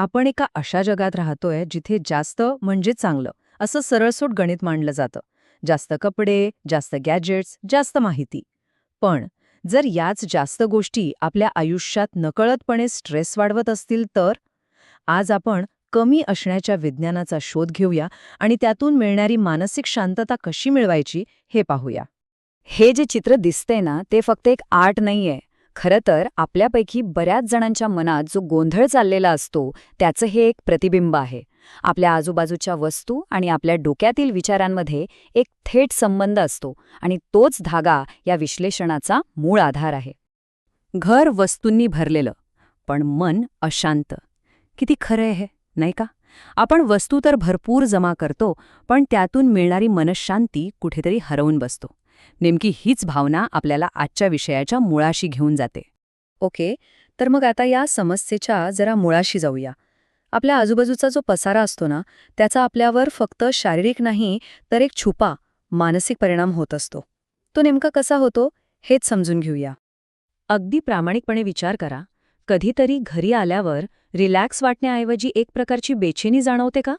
आपण एका अशा जगात राहतोय जिथे जास्त म्हणजे चांगलं असं सरळसोट गणित मांडलं जातं. जास्त कपडे, जास्त गॅजेट्स, जास्त माहिती. पण जर याच जास्त गोष्टी आपल्या आयुष्यात नकळतपणे स्ट्रेस वाढवत असतील तर? आज आपण कमी असण्याच्या विज्ञानाचा शोध घेऊया आणि त्यातून मिळणारी मानसिक शांतता कशी मिळवायची हे पाहूया. हे जे चित्र दिसतंय ना, ते फक्त एक आर्ट नाहीये. खरं तर आपल्यापैकी बऱ्याच जणांच्या मनात जो गोंधळ चाललेला असतो, त्याचं हे एक प्रतिबिंब आहे. आपल्या आजूबाजूच्या वस्तू आणि आपल्या डोक्यातील विचारांमध्ये एक थेट संबंध असतो आणि तोच धागा या विश्लेषणाचा मूळ आधार आहे. घर वस्तूंनी भरलेलं, पण मन अशांत. किती खरं आहे हे, नाही का? आपण वस्तू तर भरपूर जमा करतो, पण त्यातून मिळणारी मनःशांती कुठेतरी हरवून बसतो. नेमकी हीच भावना आपल्याला आजच्या विषयाच्या मुळाशी घेऊन जाते. ओके, तर मग आता या समस्येच्या जरा मुळाशी जाऊया. आपल्या आजूबाजूचा जो पसारा असतो ना, त्याचा आपल्यावर फक्त शारीरिक नाही तर एक छुपा मानसिक परिणाम होत असतो. तो नेमका कसा होतो हेच समजून घेऊया. अगदी प्रामाणिकपणे विचार करा, कधीतरी घरी आल्यावर रिलॅक्स वाटण्याऐवजी एक प्रकारची बेचैनी जाणवते का?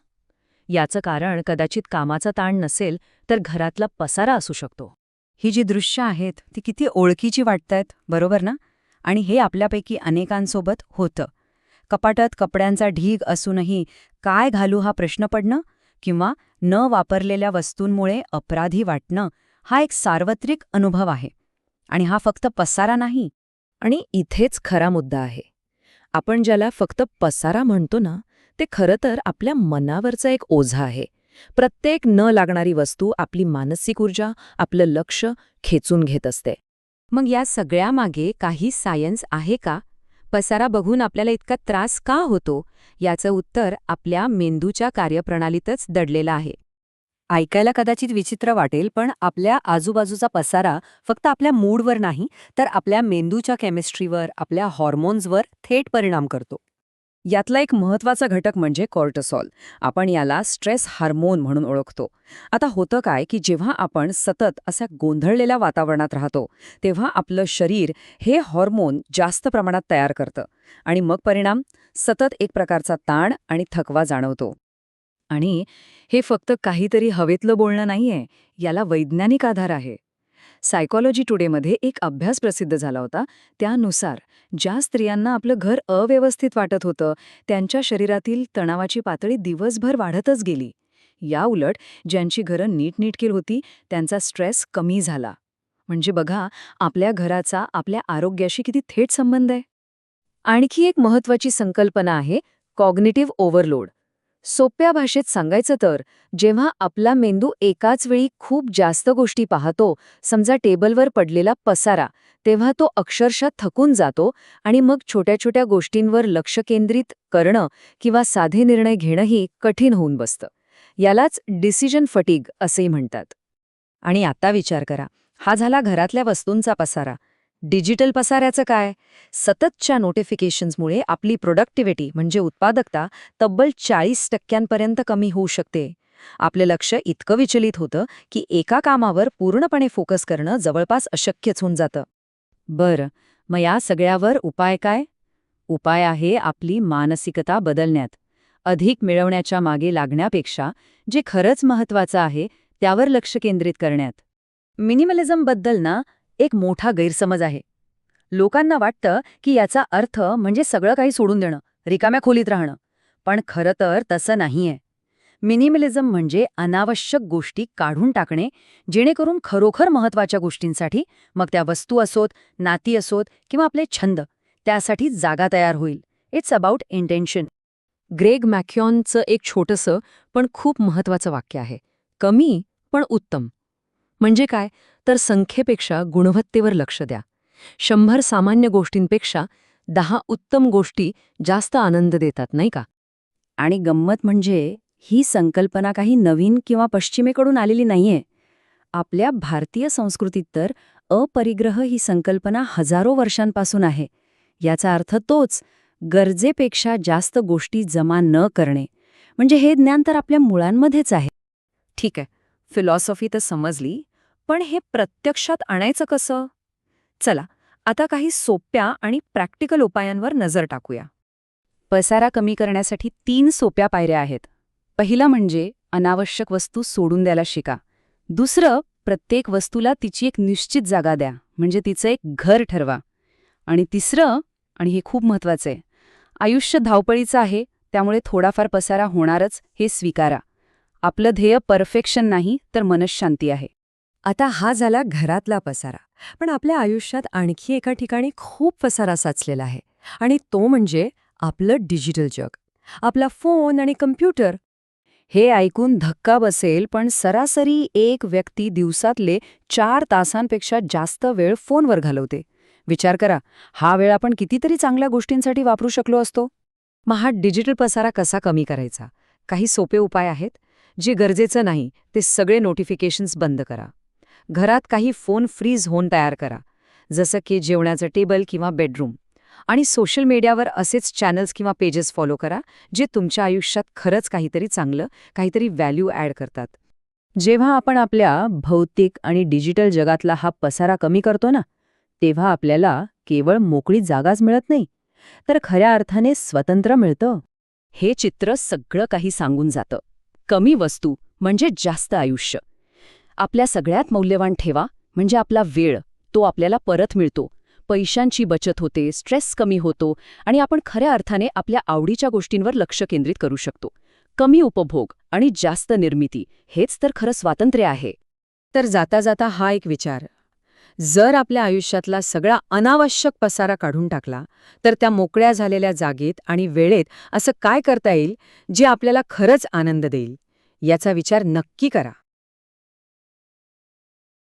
याचं कारण कदाचित कामाचा ताण नसेल तर घरातला पसारा असू शकतो. ही जी दृश्य आहेत ती किती ओळखीची वाटतायत, बरोबर ना? आणि हे आपल्यापैकी अनेकांसोबत होतं. कपाटात कपड्यांचा ढीग असूनही काय घालू हा प्रश्न पडणं किंवा न वापरलेल्या वस्तूंमुळे अपराधी वाटणं हा एक सार्वत्रिक अनुभव आहे. आणि हा फक्त पसारा नाही. आणि इथेच खरा मुद्दा आहे. आपण ज्याला फक्त पसारा म्हणतो ना, ते खरं तर आपल्या मनावरचं एक ओझं आहे. प्रत्येक न लागणारी वस्तू आपली मानसिक ऊर्जा, आपलं लक्ष खेचून घेत असते. मग या सगळ्यामागे काही सायन्स आहे का? पसारा बघून आपल्याला इतका त्रास का होतो? याचं उत्तर आपल्या मेंदूच्या कार्यप्रणालीतच दडलेलं आहे. ऐकायला कदाचित विचित्र वाटेल, पण आपल्या आजूबाजूचा पसारा फक्त आपल्या मूडवर नाही, तर आपल्या मेंदूच्या केमिस्ट्रीवर, आपल्या हॉर्मोन्सवर थेट परिणाम करतो. यातला एक महत्वाचा घटक म्हणजे कॉर्टिसॉल. आपण याला स्ट्रेस हार्मोन म्हणून ओळखतो. आता होतं काय की जेव्हा आपण सतत अशा गोंधळलेल्या वातावरणात राहतो, तेव्हा आपलं शरीर हे हॉर्मोन जास्त प्रमाणात तयार करतं आणि मग परिणाम सतत एक प्रकारचा ताण आणि थकवा जाणवतो. आणि हे फक्त काहीतरी हवेतलं बोलणं नाहीये, याला वैज्ञानिक आधार आहे. सायकॉलॉजी टुडेमध्ये एक अभ्यास प्रसिद्ध झाला होता. त्यानुसार ज्या स्त्रियांना आपलं घर अव्यवस्थित वाटत होतं, त्यांच्या शरीरातील तणावाची पातळी दिवसभर वाढतच गेली. याउलट ज्यांची घरं नीटनेटकी होती, त्यांचा स्ट्रेस कमी झाला. म्हणजे बघा, आपल्या घराचा आपल्या आरोग्याशी किती थेट संबंध आहे. आणखी एक महत्वाची संकल्पना आहे कॉग्निटिव्ह ओव्हरलोड. सोप्या भाषेत सांगायचं तर, जेव्हा आपला मेंदू एकाच वेळी खूप जास्त गोष्टी पाहतो, समजा टेबलवर पडलेला पसारा, तेव्हा तो अक्षरशः थकून जातो आणि मग छोट्या छोट्या गोष्टींवर लक्ष केंद्रित करणं किंवा साधे निर्णय घेणंही कठीण होऊन बसतं. यालाच डिसिजन फटीग असेही म्हणतात. आणि आता विचार करा, हा झाला घरातल्या वस्तूंचा पसारा. डिजिटल पसाऱ्याचं काय? सततच्या नोटिफिकेशन्समुळे आपली प्रोडक्टिव्हिटी म्हणजे उत्पादकता तब्बल 40% कमी होऊ शकते. आपलं लक्ष इतकं विचलित होतं की एका कामावर पूर्णपणे फोकस करणं जवळपास अशक्यच होऊन जातं. बरं, मग या सगळ्यावर उपाय काय? उपाय आहे आपली मानसिकता बदलण्यात. अधिक मिळवण्याच्या मागे लागण्यापेक्षा जे खरंच महत्वाचं आहे त्यावर लक्ष केंद्रित करण्यात. मिनिमलिझमबद्दल ना एक मोठा गैरसमज आहे. लोकांना वाटतं की याचा अर्थ म्हणजे सगळं काही सोडून देणं, रिकाम्या खोलीत राहणं. पण खरं तर तसं नाहीये. मिनिमलिझम म्हणजे अनावश्यक गोष्टी काढून टाकणे, जेणेकरून खरोखर महत्वाच्या गोष्टींसाठी, मग त्या वस्तू असोत, नाती असोत किंवा आपले छंद, त्यासाठी जागा तयार होईल. It's about intention. ग्रेग मॅक्यॉनचं एक छोटंसं पण खूप महत्वाचं वाक्य आहे, कमी पण उत्तम. म्हणजे काय? तर संख्येपेक्षा गुणवत्तेवर लक्ष द्या. 100 सामान्य गोष्टींपेक्षा 10 उत्तम गोष्टी जास्त आनंद देतात, नाही का? आणि गंमत म्हणजे ही संकल्पना काही नवीन किंवा पश्चिमेकडून आलेली नाहीये. आपल्या भारतीय संस्कृतीत तर अपरिग्रह ही संकल्पना हजारो वर्षांपासून आहे. याचा अर्थ तोच, गरजेपेक्षा जास्त गोष्टी जमा न करणे. म्हणजे हे ज्ञान तर आपल्या मुळांमध्येच आहे. ठीक आहे, फिलॉसॉफी तर समजली, पण हे प्रत्यक्षात आणायचं कसं? चला, आता काही सोप्या आणि प्रॅक्टिकल उपायांवर नजर टाकूया. पसारा कमी करण्यासाठी 3 सोप्या पायऱ्या आहेत. पहिला म्हणजे अनावश्यक वस्तू सोडून द्यायला शिका. दुसरं, प्रत्येक वस्तूला तिची एक निश्चित जागा द्या, म्हणजे तिचं एक घर ठरवा. आणि तिसरं, आणि हे खूप महत्वाचं आहे, आयुष्य धावपळीचं आहे, त्यामुळे थोडाफार पसारा होणारच हे स्वीकारा. आपलं ध्येय परफेक्शन नाही तर मनःशांती आहे. आता हा झाला घरातला पसारा. पण आपल्या आयुष्यात आणखी एका ठिकाणी खूप पसारा साचलेला आहे, आणि तो म्हणजे आपलं डिजिटल जग, आपला फोन आणि कम्प्युटर. हे ऐकून धक्का बसेल, पण सरासरी एक व्यक्ती दिवसातले 4 तासांपेक्षा जास्त वेळ फोनवर घालवते. विचार करा, हा वेळ आपण कितीतरी चांगल्या गोष्टींसाठी वापरू शकलो असतो. मग हा डिजिटल पसारा कसा कमी करायचा? काही सोपे उपाय आहेत. जे गरजेचं नाही ते सगळे नोटिफिकेशन्स बंद करा. घरात काही फोन फ्री झोन तयार करा, जसं की जेवणाचं टेबल किंवा बेडरूम. आणि सोशल मीडियावर असेच चॅनल्स किंवा पेजेस फॉलो करा जे तुमच्या आयुष्यात खरंच काहीतरी चांगलं, काहीतरी व्हॅल्यू ॲड करतात. जेव्हा आपण आपल्या भौतिक आणि डिजिटल जगातला हा पसारा कमी करतो ना, तेव्हा आपल्याला केवळ मोकळी जागाच मिळत नाही, तर खऱ्या अर्थाने स्वतंत्र मिळतं. हे चित्र सगळं काही सांगून जातं. कमी वस्तू म्हणजे जास्त आयुष्य. आपल्या सगळ्यात मौल्यवान ठेवा म्हणजे आपला वेळ, तो आपल्याला परत मिळतो. पैशांची बचत होते, स्ट्रेस कमी होतो आणि आपण खऱ्या अर्थाने आपल्या आवडीच्या गोष्टींवर लक्ष केंद्रित करू शकतो. कमी उपभोग आणि जास्त निर्मिती, हेच तर खरं स्वातंत्र्य आहे. तर जाता जाता हा एक विचार, जर आपल्या आयुष्यातला सगळा अनावश्यक पसारा काढून टाकला, तर त्या मोकळ्या झालेल्या जागेत आणि वेळेत असं काय करता येईल जे आपल्याला खरंच आनंद देईल, याचा विचार नक्की करा.